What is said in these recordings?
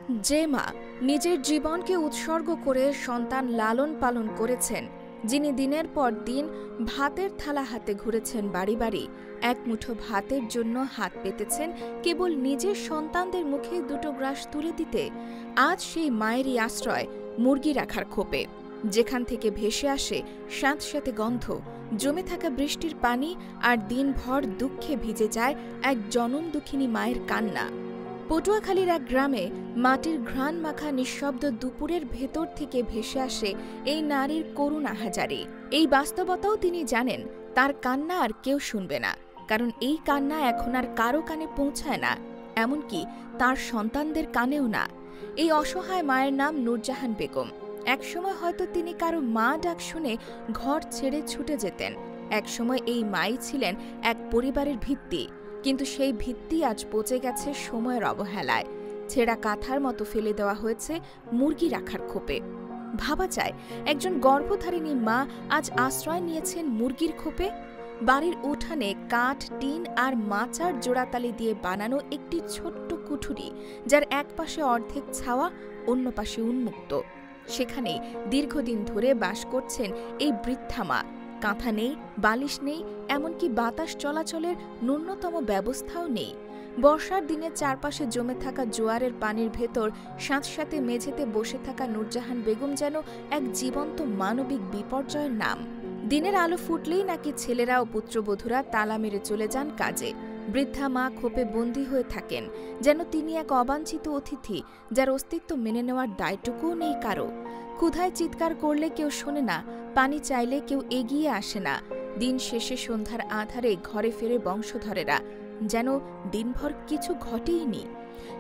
যে মা নিজের জীবনকে উৎসর্গ করে সন্তান লালন পালন করেছেন, যিনি দিনের পর দিন ভাতের থালা হাতে ঘুরেছেন বাড়ি বাড়ি, এক মুঠো ভাতের জন্য হাত পেতেছেন কেবল নিজের সন্তানদের মুখে দুটো গ্রাস তুলে দিতে, আজ সেই মায়েরই আশ্রয় মুরগি রাখার খোপে, যেখান থেকে ভেসে আসে স্যাঁতস্যাঁতে গন্ধ, জমে থাকা বৃষ্টির পানি আর দিনভর দুঃখে ভিজে যায় এক জনম দুঃখিনী মায়ের কান্না। পটুয়াখালীর এক গ্রামে মাটির ঘ্রাণ মাখা নিঃশব্দ দুপুরের ভেতর থেকে ভেসে আসে এই নারীর করুণ আহাজারি। এই বাস্তবতাও তিনি জানেন, তার কান্না আর কেউ শুনবে না, কারণ এই কান্না এখন আর কারো কানে পৌঁছায় না, এমনকি তার সন্তানদের কানেও না। এই অসহায় মায়ের নাম নূরজাহান বেগম। একসময় হয়তো তিনি কারো মা ডাক শুনে ঘর ছেড়ে ছুটে যেতেন। একসময় এই মাই ছিলেন এক পরিবারের ভিত্তি, কিন্তু সেই ভিত্তি আজ পচে গেছে সময়ের অবহেলায়। ছেঁড়া কাঁথার মতো ফেলে দেওয়া হয়েছে মুরগি রাখার খোপে। ভাবা যায়, একজন গর্ভধারিণী মা আজ আশ্রয় নিয়েছেন মুরগির খোপে। বাড়ির উঠানে কাঠ, টিন আর মাচার জোড়াতালি দিয়ে বানানো একটি ছোট্ট কুঠুরি, যার এক পাশে অর্ধেক ছাওয়া, অন্য পাশে উন্মুক্ত। সেখানেই দীর্ঘদিন ধরে বাস করছেন এই বৃদ্ধা মা। কাঁথা নেই, বালিশ নেই, এমনকি বাতাস চলাচলের ন্যূনতম ব্যবস্থাও নেই। বর্ষার দিনে চারপাশে জমে থাকা জোয়ারের পানির ভেতর স্যাঁতস্যাঁতে মেঝেতে বসে থাকা নূরজাহান বেগম যেন এক জীবন্ত মানবিক বিপর্যয়ের নাম। দিনের আলো ফুটলেই নাকি ছেলেরা ও পুত্রবধূরা তালা মেরে চলে যান কাজে। বৃদ্ধা মা খোপে বন্দী হয়ে থাকেন, যেন তিনি এক অবাঞ্ছিত অতিথি, যার অস্তিত্ব মেনে নেওয়ার দায়টুকুও নেই কারো। ক্ষুধায় চিৎকার করলে কেউ শোনে না, পানি চাইলে কেউ এগিয়ে আসে না। দিন শেষে সন্ধ্যার আধারে ঘরে ফেরে বংশধরেরা, যেন দিনভর কিছু ঘটেইনি।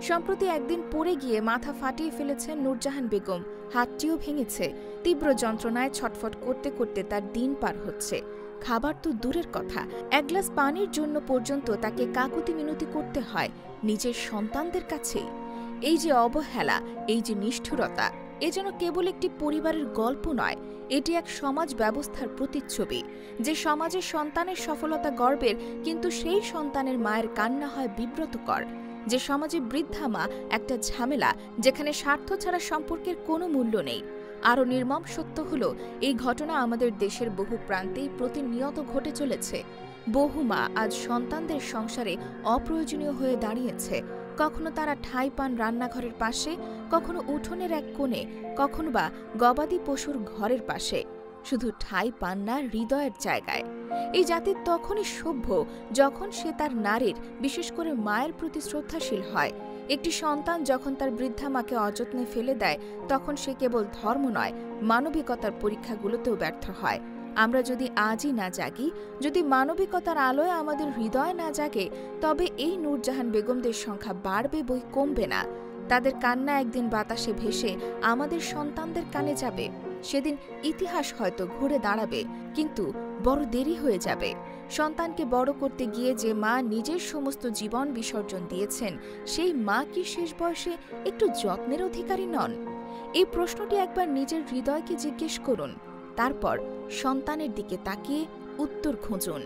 সম্প্রতি একদিন পড়ে গিয়ে মাথা ফাটিয়ে ফেলেছেন নূরজাহান বেগম, হাতটিও ভেঙেছে। তীব্র যন্ত্রণায় ছটফট করতে করতে তার দিন পার হচ্ছে। খাবার তো দূরের কথা, এক গ্লাস পানির জন্য পর্যন্ত তাকে কাকুতি মিনতি করতে হয় নিজের সন্তানদের কাছেই। এই যে অবহেলা, এই যে নিষ্ঠুরতা, এ যেন কেবল একটি পরিবারের গল্প নয়, এটি এক সমাজ ব্যবস্থার প্রতিচ্ছবি। যে সমাজের সন্তানের সফলতা গর্বের, কিন্তু সেই সন্তানের মায়ের কান্না হয় বিব্রতকর। যে সমাজে বৃদ্ধা মা একটা ঝামেলা, যেখানে স্বার্থ ছাড়া সম্পর্কের কোনো মূল্য নেই। আরও নির্মম সত্য হল, এই ঘটনা আমাদের দেশের বহু প্রান্তেই প্রতিনিয়ত ঘটে চলেছে। বহু মা আজ সন্তানদের সংসারে অপ্রয়োজনীয় হয়ে দাঁড়িয়েছে। কখনো তারা ঠাঁই পান রান্নাঘরের পাশে, কখনো উঠোনের এক কোণে, কখনো বা গবাদি পশুর ঘরের পাশে, শুধু ঠাঁই পান না হৃদয়ের জায়গায়। এই জাতি তখনই সভ্য যখন সে তার নারীর, বিশেষ করে মায়ের প্রতি শ্রদ্ধাশীল হয়। একটি সন্তান যখন তার বৃদ্ধা মাকে অযত্নে ফেলে দেয়, তখন সে কেবল ধর্ম নয়, মানবিকতার পরীক্ষাগুলোতেও ব্যর্থ হয়। আমরা যদি আজই না জাগি, যদি মানবিকতার আলোয় আমাদের হৃদয় না জাগে, তবে এই নূরজাহান বেগমদের সংখ্যা বাড়বে বই, কমবে না। তাদের কান্না একদিন বাতাসে ভেসে আমাদের সন্তানদের কানে যাবে। সেদিন ইতিহাস হয়তো ঘুরে দাঁড়াবে, কিন্তু বড় দেরি হয়ে যাবে। সন্তানকে বড় করতে গিয়ে যে মা নিজের সমস্ত জীবন বিসর্জন দিয়েছেন, সেই মা কি শেষ বয়সে একটু যত্নের অধিকারী নন? এই প্রশ্নটি একবার নিজের হৃদয়কে জিজ্ঞেস করুন, তারপর সন্তানের দিকে তাকিয়ে উত্তর খুঁজুন।